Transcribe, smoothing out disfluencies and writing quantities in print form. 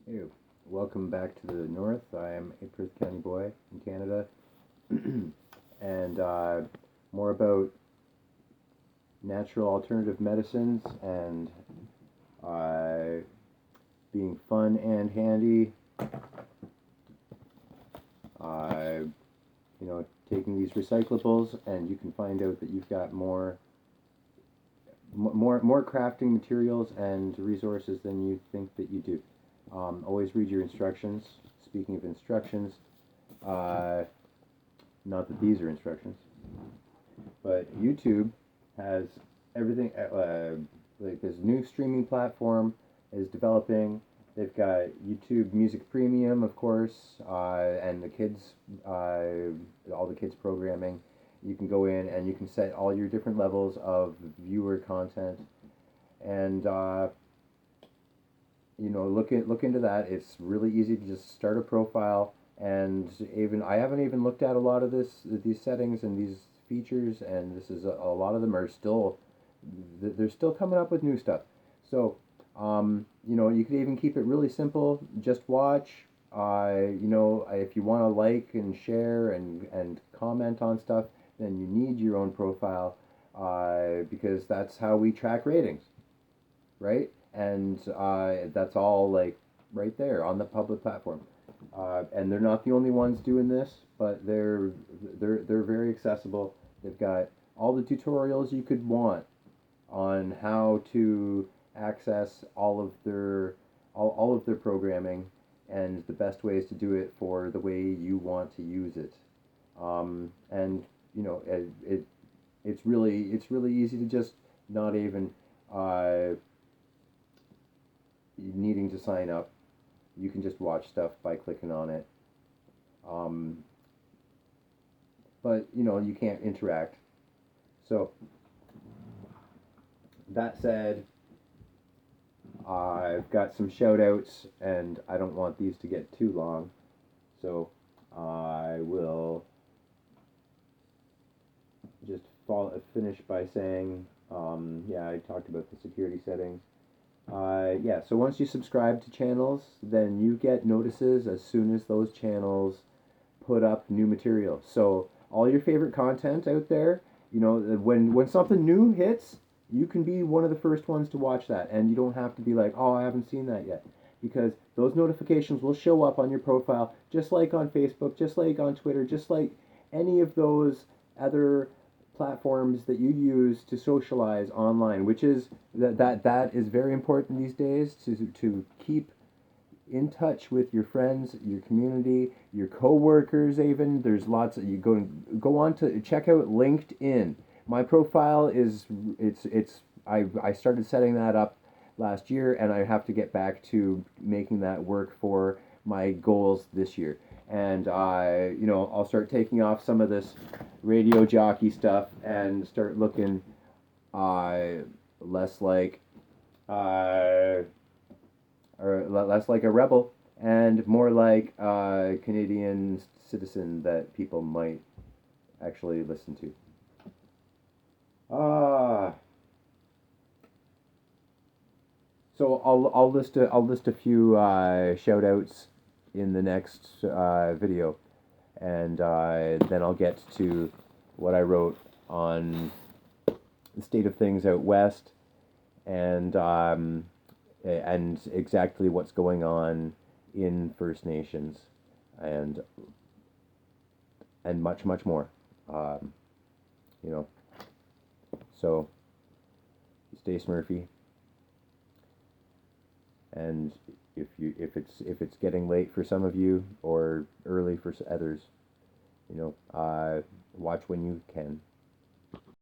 Hey, welcome back to the North. I am a Perth County boy in Canada, and more about natural alternative medicines and uh, being fun and handy. Uh, Taking these recyclables, and you can find out that you've got more crafting materials and resources than you think that you do. Always read your instructions. Speaking of instructions, uh, not that these are instructions, but YouTube has everything. Like this new streaming platform is developing. They've got YouTube Music Premium, of course, and all the kids programming. You can go in and you can set all your different levels of viewer content, and look into that. It's really easy to just start a profile, and even I haven't even looked at a lot of these settings and these features, and this is a lot of them are still they're still coming up with new stuff. So you could even keep it really simple. Just watch. If you want to like and share and comment on stuff, then you need your own profile, because that's how we track ratings, right? And that's all like right there on the public platform. And they're not the only ones doing this, but they're very accessible. They've got all the tutorials you could want on how to access all of their programming and the best ways to do it for the way you want to use it. And it's really easy to just not even needing to sign up. You can just watch stuff by clicking on it. Um, but you can't interact. So that said, I've got some shout outs, and I don't want these to get too long. So I will just finish by saying, yeah, I talked about the security settings. Yeah, so once you subscribe to channels, then you get notices as soon as those channels put up new material. So all your favorite content out there, when something new hits, you can be one of the first ones to watch that, and you don't have to be like, oh, I haven't seen that yet, because those notifications will show up on your profile, just like on Facebook, just like on Twitter, just like any of those other platforms that you use to socialize online, which is that is very important these days to keep in touch with your friends, your community, your coworkers. Even there's lots of you go on to check out LinkedIn. My profile is it's I started setting that up last year, and I have to get back to making that work for my goals this year. And I'll start taking off some of this radio jockey stuff and start looking uh, less like uh, less like a rebel and more like a Canadian citizen that people might actually listen to. Ah, so I'll list a few shout outs in the next video, and then I'll get to what I wrote on the state of things out west, and exactly what's going on in First Nations, and much more. Um, you know, so stay Smurfy, and if it's getting late for some of you or early for others, watch when you can.